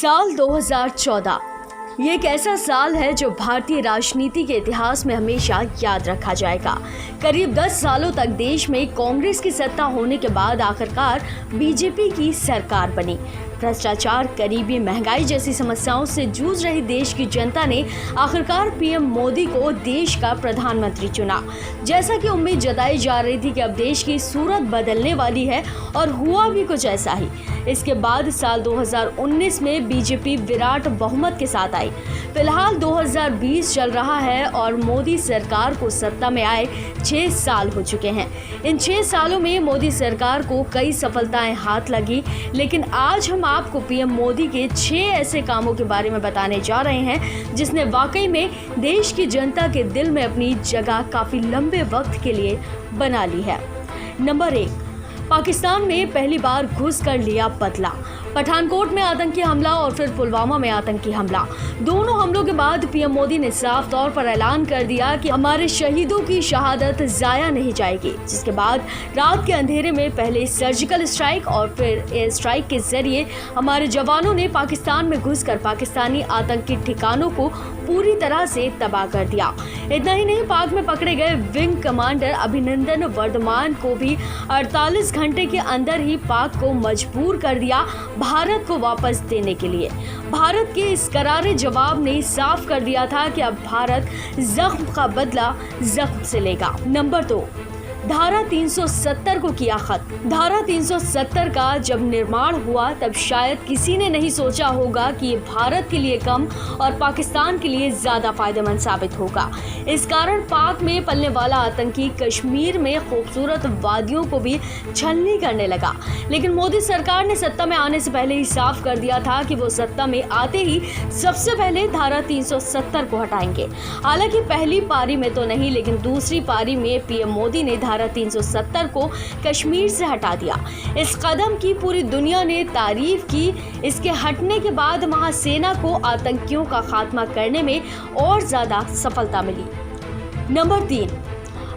साल 2014 ये एक ऐसा साल है जो भारतीय राजनीति के इतिहास में हमेशा याद रखा जाएगा। करीब 10 सालों तक देश में कांग्रेस की सत्ता होने के बाद आखिरकार बीजेपी की सरकार बनी। भ्रष्टाचार, गरीबी, महंगाई जैसी समस्याओं से जूझ रही देश की जनता ने आखिरकार पीएम मोदी को देश का प्रधानमंत्री चुना। जैसा कि उम्मीद जताई जा रही थी कि अब देश की सूरत बदलने वाली है, और हुआ भी कुछ ऐसा ही। इसके बाद साल 2019 में बीजेपी विराट बहुमत के साथ आई। फिलहाल 2020 चल रहा है और मोदी सरकार को सत्ता में आए 6 साल हो चुके हैं। इन 6 सालों में मोदी सरकार को कई सफलताएं हाथ लगी, लेकिन आज हम आपको पीएम मोदी के 6 ऐसे कामों के बारे में बताने जा रहे हैं जिसने वाकई में देश की जनता के दिल में अपनी जगह काफी लंबे वक्त के लिए बना ली है। नंबर 1, पाकिस्तान में पहली बार घुस कर लिया बदला। पठानकोट में आतंकी हमला और फिर पुलवामा में आतंकी हमला। दोनों हमलों के बाद पीएम मोदी ने साफ तौर पर ऐलान कर दिया कि हमारे शहीदों की शहादत जाया नहीं जाएगी। जिसके बाद रात के अंधेरे में पहले सर्जिकल स्ट्राइक और फिर एयर स्ट्राइक के जरिए हमारे जवानों ने पाकिस्तान में घुसकर पाकिस्तानी आतंकी ठिकानों को पूरी तरह से तबाह कर दिया। इतना ही नहीं, पाक में पकड़े गए विंग कमांडर अभिनंदन वर्धमान को भी 48 घंटे के अंदर ही पाक को मजबूर कर दिया भारत को वापस देने के लिए। भारत के इस करारे जवाब ने साफ कर दिया था कि अब भारत जख्म का बदला जख्म से लेगा। नंबर 2, धारा 370 को किया खत्म। धारा 370 का जब निर्माण हुआ तब शायद किसी ने नहीं सोचा होगा कि ये भारत के लिए कम और पाकिस्तान के लिए ज्यादा फायदेमंद साबित होगा। इस कारण पाक में पलने वाला आतंकी कश्मीर में खूबसूरत वादियों को भी छलनी करने लगा। लेकिन मोदी सरकार ने सत्ता में आने से पहले ही साफ कर दिया था कि वो सत्ता में आते ही सबसे पहले धारा 370 को हटाएंगे। हालांकि पहली पारी में तो नहीं, लेकिन दूसरी पारी में पीएम मोदी ने धारा 370 को कश्मीर से हटा दिया। इस कदम की पूरी दुनिया ने तारीफ की। इसके हटने के बाद महासेना को आतंकियों का खात्मा करने में और ज्यादा सफलता मिली। नंबर 3,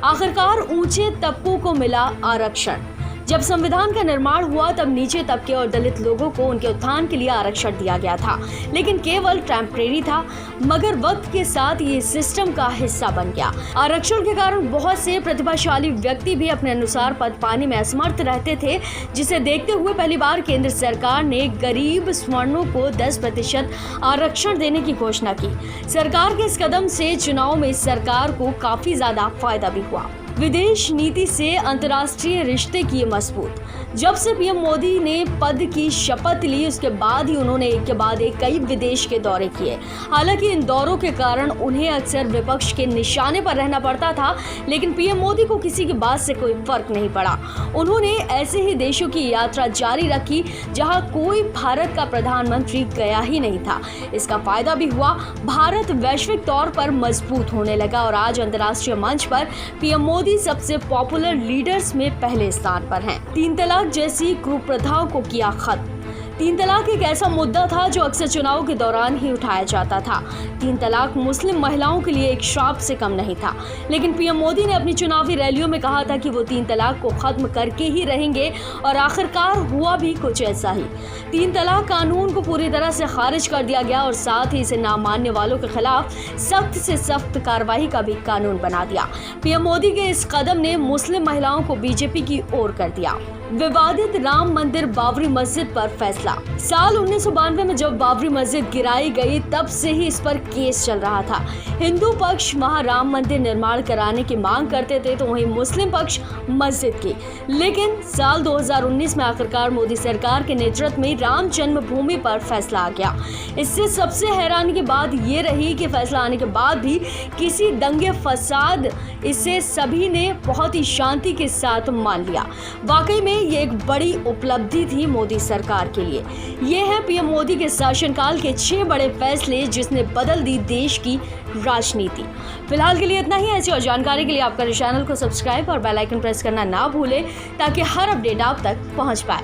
आखिरकार ऊंचे तबकों को मिला आरक्षण। जब संविधान का निर्माण हुआ तब नीचे तबके और दलित लोगों को उनके उत्थान के लिए आरक्षण दिया गया था, लेकिन केवल टेम्परेरी था। मगर वक्त के साथ ये सिस्टम का हिस्सा बन गया। आरक्षण के कारण बहुत से प्रतिभाशाली व्यक्ति भी अपने अनुसार पद पाने में असमर्थ रहते थे, जिसे देखते हुए पहली बार केंद्र सरकार ने गरीब स्वर्णों को 10% आरक्षण देने की घोषणा की। सरकार के इस कदम से चुनाव में सरकार को काफी ज्यादा फायदा भी हुआ। विदेश नीति से अंतर्राष्ट्रीय रिश्ते किए मजबूत। जब से पीएम मोदी ने पद की शपथ ली, उसके बाद ही उन्होंने एक के बाद एक कई विदेश के दौरे किए। हालांकि इन दौरों के कारण उन्हें अक्सर विपक्ष के निशाने पर रहना पड़ता था, लेकिन पीएम मोदी को किसी की बात से कोई फर्क नहीं पड़ा। उन्होंने ऐसे ही देशों की यात्रा जारी रखी जहां कोई भारत का प्रधानमंत्री गया ही नहीं था। इसका फायदा भी हुआ। भारत वैश्विक तौर पर मजबूत होने लगा और आज अंतर्राष्ट्रीय मंच पर पीएम मोदी सबसे पॉपुलर लीडर्स में पहले स्थान पर हैं। 3 तलाक जैसी कुप्रथाओं को किया खत्म। 3 तलाक एक ऐसा मुद्दा था जो अक्सर चुनाव के दौरान ही उठाया जाता था। 3 तलाक मुस्लिम महिलाओं के लिए एक श्राप से कम नहीं था, लेकिन पीएम मोदी ने अपनी चुनावी रैलियों में कहा था कि वो 3 तलाक को खत्म करके ही रहेंगे, और आखिरकार हुआ भी कुछ ऐसा ही। 3 तलाक कानून को पूरी तरह से खारिज कर दिया गया और साथ ही इसे ना मानने वालों के खिलाफ सख्त से सख्त कार्रवाई का भी कानून बना दिया। पीएम मोदी के इस कदम ने मुस्लिम महिलाओं को बीजेपी की ओर कर दिया। विवादित राम मंदिर बाबरी मस्जिद पर फैसला। साल 1992 में जब बाबरी मस्जिद गिराई गई तब से ही इस पर केस चल रहा था। हिंदू पक्ष वहां राम मंदिर निर्माण कराने की मांग करते थे, तो वहीं मुस्लिम पक्ष मस्जिद की। लेकिन साल 2019 में आखिरकार मोदी सरकार के नेतृत्व में राम जन्मभूमि पर फैसला आ गया। इससे सबसे हैरानी की बात ये रही कि फैसला आने के बाद भी किसी दंगे फसाद, इसे सभी ने बहुत ही शांति के साथ मान लिया। वाकई में ये एक बड़ी उपलब्धि थी मोदी सरकार के लिए। ये है पीएम मोदी के शासनकाल के 6 बड़े फैसले जिसने बदल दी देश की राजनीति। फिलहाल के लिए इतना ही। ऐसी और जानकारी के लिए आपका चैनल को सब्सक्राइब और बेल आइकन प्रेस करना ना भूलें, ताकि हर अपडेट आप तक पहुंच पाए।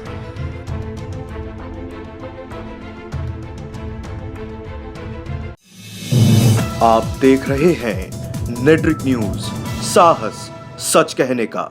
आप देख रहे हैं नेट्रिक न्यूज, साहस सच कहने का।